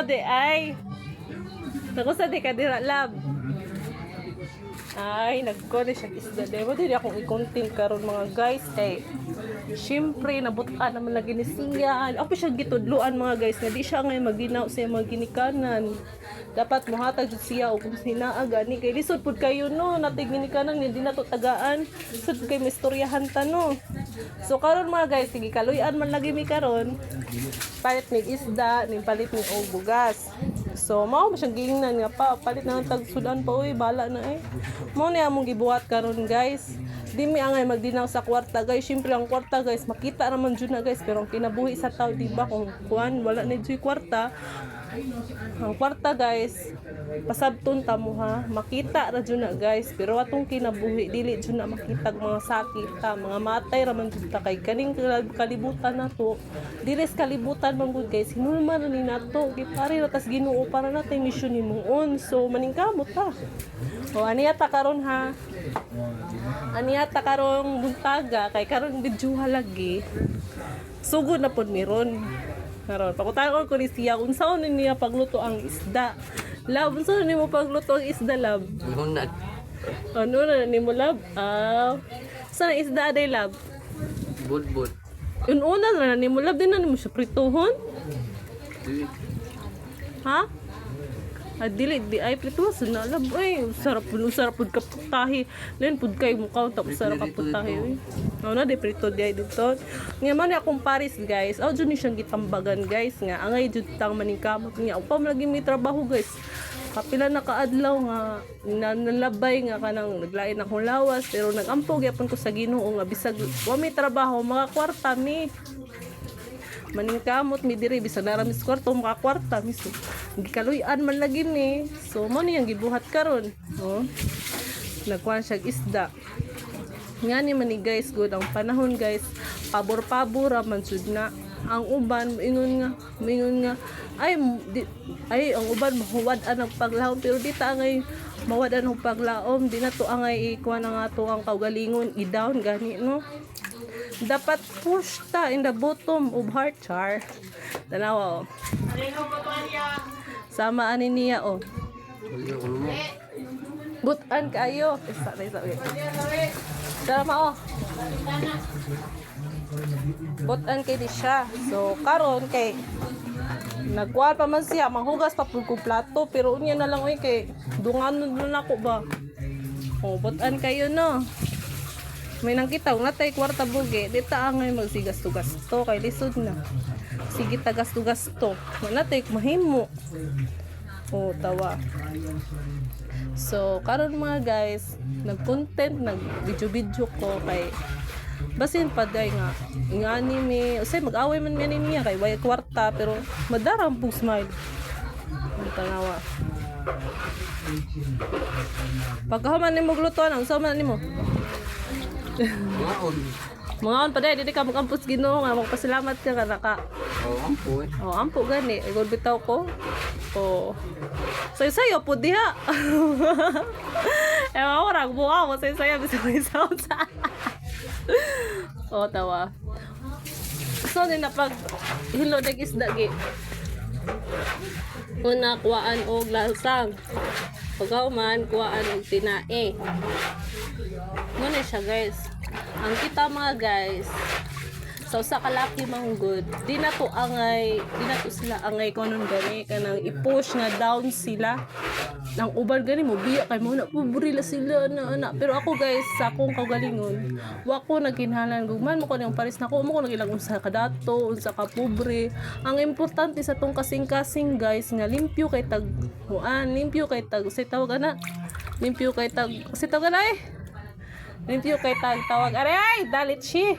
mo di ay. Naku sa di ka dira lab. Ay, nagkone siya isda. Demo din akong i-content karon mga guys. Eh, syempre, nabutaan naman lagi ni siya. Ako siya gitudluan mga guys. Nga di siya ngayon magdinaw sa mga ginikanan. Dapat muhatag siya o kung sinaaga ni kay lisod pud kayo no natig ginikanan ni di na to tagaan lisod kay mistoryahan ta no. So karon mga guys sige kaluyan man lagi mi karon palit ni isda ni palit ni og bugas. So mao siyang giingnan nga pa palit na tag sudan pa uy bala na eh. Mao ni among gibuhat karon guys. Di mi angay magdinaw sa kwarta guys. Syempre ang kwarta guys makita naman jud na guys pero ang kinabuhi sa tao di ba kung kuan wala na jud kwarta. Ang kwarta guys pasabton ta mo ha makita ra jud na guys pero atong kinabuhi dili jud na makita mga sakit ta mga matay ra man jud ta kay kaning kalibutan nato dili sa kalibutan man gud guys hinulman ni nato gipari ra tas Ginoo para natin mission ni muon so maningkamot ta o aniya ta karon ha aniya ta karon buntaga kay karon bidyuha lagi sugod na pod miron karon pakutaon ko ni siya unsaon niya pagluto ang isda. Lab, unsaon nimo pagluto ang isda lab? Lunag. Ano na nimo lab? Sa isda day lab? Budbud. Yun una na nimo lab din na nimo siya prituhon? Ha? Dili di ay prituhon na lab ay sarap pud kaputahi. Len pud kay mukha ta sarap kaputahi oy. Na di prito di ay dito. Nga man akong Paris guys. Aw jud ni siyang gitambagan guys nga angay jud tang maningkamot niya. Upa lagi may trabaho guys. Kapila na kaadlaw nga nalabay nga kanang naglain akong lawas pero nagampog yapon ko sa Ginoo nga bisag wa may trabaho mga kwarta mi. Maningkamot mi diri bisag naramis kwarto mga kwarta mi. So, gikaluyan man lagi ni. So mo niyang gibuhat karon. Oh. Nagkuan siya isda. Nga ni man ni guys good ang panahon guys pabor-pabor man jud na ang uban ingon nga ay ang uban mahuwad ang paglahom pero di ta angay mawad ang paglaom di na to angay ikuan nga to ang kaugalingon i-down gani no dapat push ta in the bottom of heart char tanawa oh. Sama ani niya oh butan kayo isa Sama oh. Butan kay di siya. So karon kay nagkuha pa man siya, manghugas pa pud ko plato pero unya na lang oy kay dunganon na nako ba. Oh, butan kayo no. May nang kita nga tay kwarta buge, di ta angay magsigasto-gasto kay lisod na. Sige ta gasto-gasto. Wala tay mahimo. Oh, tawa. So, karon mga guys, nag-content, nag-video-video ko kay basin pa day nga anime, usay mag-away man yan niya kay way kwarta pero madarang pug smile. Ang tanawa. Pagkahuman nimo gluton, ang sama nimo. Mga on pa day, dili ka mag-ampos Ginoo nga magpasalamat ka naka. Oh, ampo. Oh, ampo gani, igol bitaw ko. Oh. Sayo po diha. Orang buka mo sayo bisa sound sa. Oh, tawa. So ni napag hilo dag isda gi. Una kuhaan og lasang. Pagkauman kuhaan og tinae. Muna siya guys. Ang kita mga guys. So sa kalaki manggod, di na to sila angay konon gani kanang i-push nga down sila. Nang uban gani mo biya kay mo na pobre la sila na. Pero ako guys, sa akong kaugalingon, wa ko naginhalan gugman mo ko nang pares nako mo ko nagilang unsa ka dato, unsa ka pobre. Ang importante sa tong kasing-kasing guys nga limpyo kay tag limpyo kay tag say tawag ana. Limpyo kay tag say tawag ana eh. Limpyo kay tawag aray dalit si.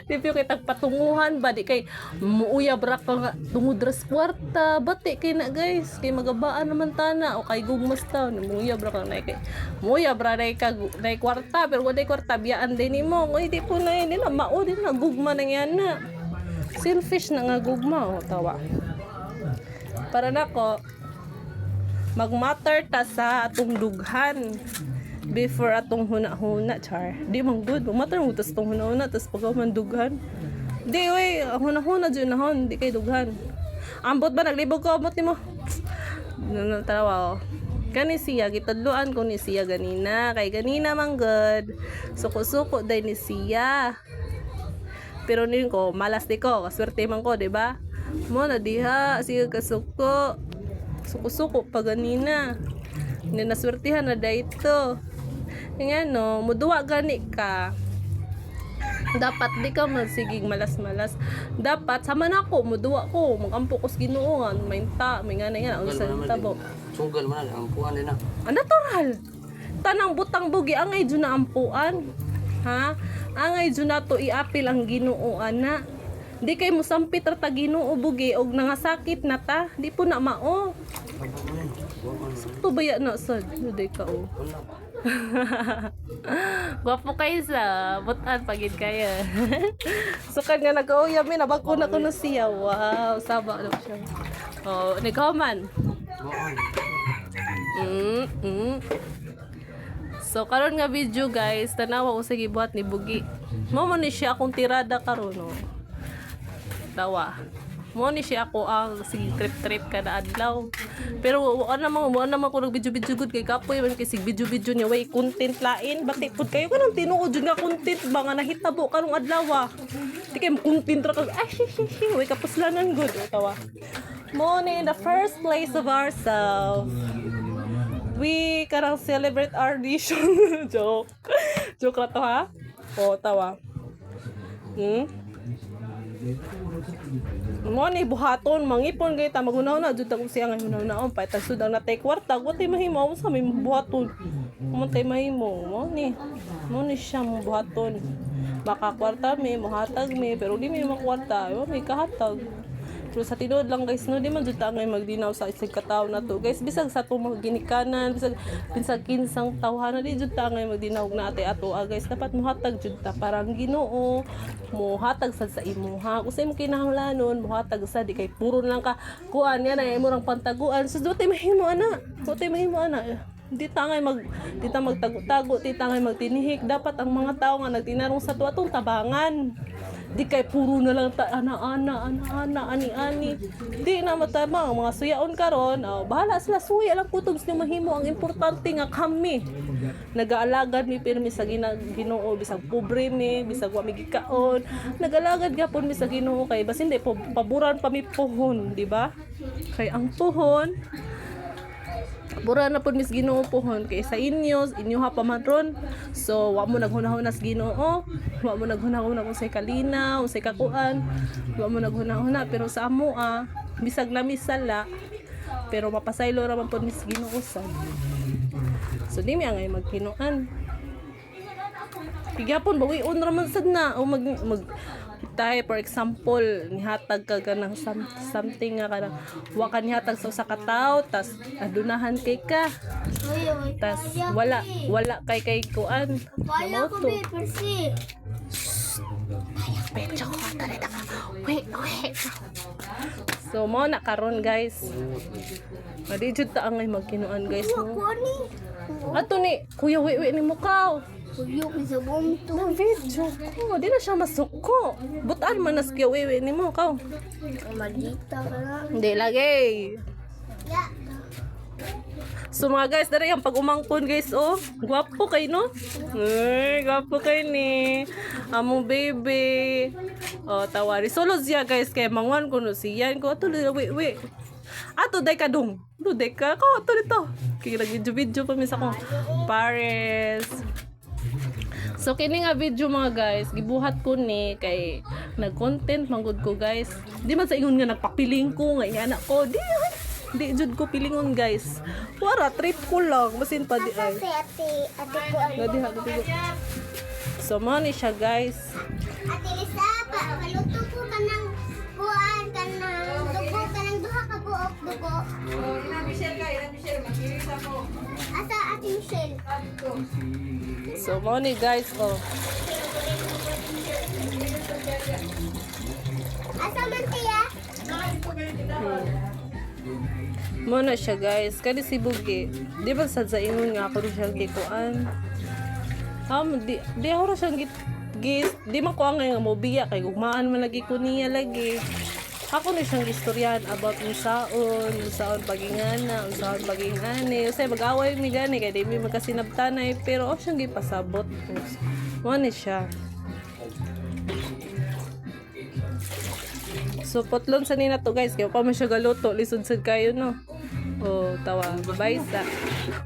Limpyo kay tagpatunguhan ba di kay muuyab ra ka nga tungod ras kwarta bati kay na guys kay magabaan naman tana o kay gugmas ta muuyab ra ka na kay muuyab ra na kwarta pero wala kwarta biyaan din nimo oy di po na nila mao din na gugma na yan na selfish na nga gugma o tawa para nako magmatter ta sa atong dughan before atong huna-huna char di man good matter mo tas tong huna-huna tas pagaw man dughan Di, wey, huna-huna dyan nahon, di kay dughan. Ambot ba, naglibog ko, ambot ni mo. Tarawa, oh. Kani siya, gitadluan ko ni siya ganina. Kay ganina man good. Suko-suko day ni siya. Pero niyun ko, malas di ko, kaswerte man ko, di ba? Mo na diha, siya kasuko. Suko-suko pa ganina. Ninaswertihan na dayto. Nga no, muduwa gani ka. Dapat di ka magsigig malas-malas. Dapat sama na ako, muduwa ko, magampo ko sa Ginuon, mainta, may nga na yan, ang sa tabo. Sugal man na, ampuan din na. Ah, natural. Tanang butang bugi, angay dyan na ampuan. Ha? Angay dyan na to iapil ang Ginoo na. Di kay mo sampit rata Ginoo bugi, og nangasakit na ta, di po na mao. Sakto ba yan na, sad? Hindi ka, oh. Gwapo kayo sa butan pagid kayo. So kan nga nag-uyab mi nabako na kuno siya. Wow, saba daw siya. Oh, nagkaman. So karon nga video guys, tanawa ko sa gibuhat ni Bugi. Mo ni siya akong tirada karon no. Tawa. Mo ni siya ako ang sige trip kada adlaw. Pero wala naman ko nag video good kay kapoy man kay sig video niya way content lain. Bakit pud kayo kanang tinuod jud nga content ba nga nahitabo karong adlaw. Di kay content ra kag ay way kapuslanan good tawa. Mo ni in the first place of ourselves. We karang celebrate our nation. Joke ra to ha. O tawa. Mo ni buhaton mangipon gay ta magunaw na jud ta siya nga hunaw-naon pa ta sudang natay kwarta gote mahimo sa may buhaton mo tay mahimo mo ni siya mo buhaton baka kwarta may mohatag may pero di may makwarta yo may kahatag. Pero sa tinuod lang guys no di man jud ta ngay magdinaw sa isig katawo na to guys bisag sa to mga ginikanan bisag kinsang tawhana di jud ta ngay magdinaw na ate ato guys dapat mohatag jud ta parang Ginoo mohatag sad sa imuha kung sa imo kinahanglanon mohatag sa di kay puro lang ka kuan yan ay imo rang pantaguan so do tay mahimo ana di ta magtago-tago di ta ngay magtinihik dapat ang mga tao nga nagtinarong sa tuwa tabangan. Di kay puro na lang ta ana ani di na matama ang mga suyaon karon bahala sila suya lang kutob sa mahimo ang importante nga kami nag-aalagad mi pirmi sa Ginoo bisag pobre mi bisag wa mi gikaon nag-alagad gyapon mi sa Ginoo kay basin di paboran pa mi puhon di ba kay ang puhon Bura na po mis Ginoo pohon kay sa inyo ha pamatron. So wa mo naghunahuna sa Ginoo, wa mo naghunahuna kung say kalina, kung say kakuan, wa mo naghunahuna pero sa amo bisag na misala pero mapasaylo ra man po mis Ginoo sad. So di mi angay magkinuan. Kigapon bawi-on ra man sad na o mag tay for example nihatag ka ng something nga kanang wa ka nihatag sa usa ka tawo tas adunahan kay ka tas wala kay kuan Wala ko be persi. pecho ko talita ka wait so mo na karon guys madi jud ta angay magkinuan guys no Kuani. ato ni kuya wi ni mo ka Kuyo ko sa bumto. no video ko di na siya masuko butan man nas kuya wi ni mo ka Malita ka na. hindi lagi. Ya. So mga guys, dari ang pag-umangpon guys, oh. Gwapo kay no? Ay, gwapo kay ni. Amo baby. Oh, tawari. Solo siya guys, kay mangwan ko no siya. Ko ato we. Ato day ka dong. Do day ka ko ato dito. Kay nag-video pa sa ko. Paris. So kini nga video mga guys, gibuhat ko ni kay nag-content manggod ko guys. Di man sa ingon nga nagpapiling ko nga anak ko. Di jud ko pilingon guys. Wara trip ko lang masin pa di ay. Ate ko ano. Gadi ha gadi. So money siya guys. Ate Lisa, paluto ko ka ng buwan, ka ng dugo, ka ng duha ka buok dugo. Ina Michelle magkirisa ko. Asa Ate Michelle? So money guys oh. Asa man tiya? Muna siya guys, kani si Bugi. Di ba sad sa ingon nga ako siya gikuan. Di ako ra siyang gis di man ko ang nga mo biya kay gugmaan man lagi ko niya lagi. Ako na siyang istoryan about unsaon pagingana, unsaon pagingani. Usay mag-away mi gani kay di mi magkasinabtanay pero o siyang gipasabot. Mo ni siya. So potlon sa nina to guys, kaya pa man siya galuto, lisod-sad kayo no. Oh, tawa. Bye sa.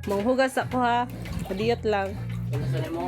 Manghugas ako ha. Adiyot lang. Kung saan mo?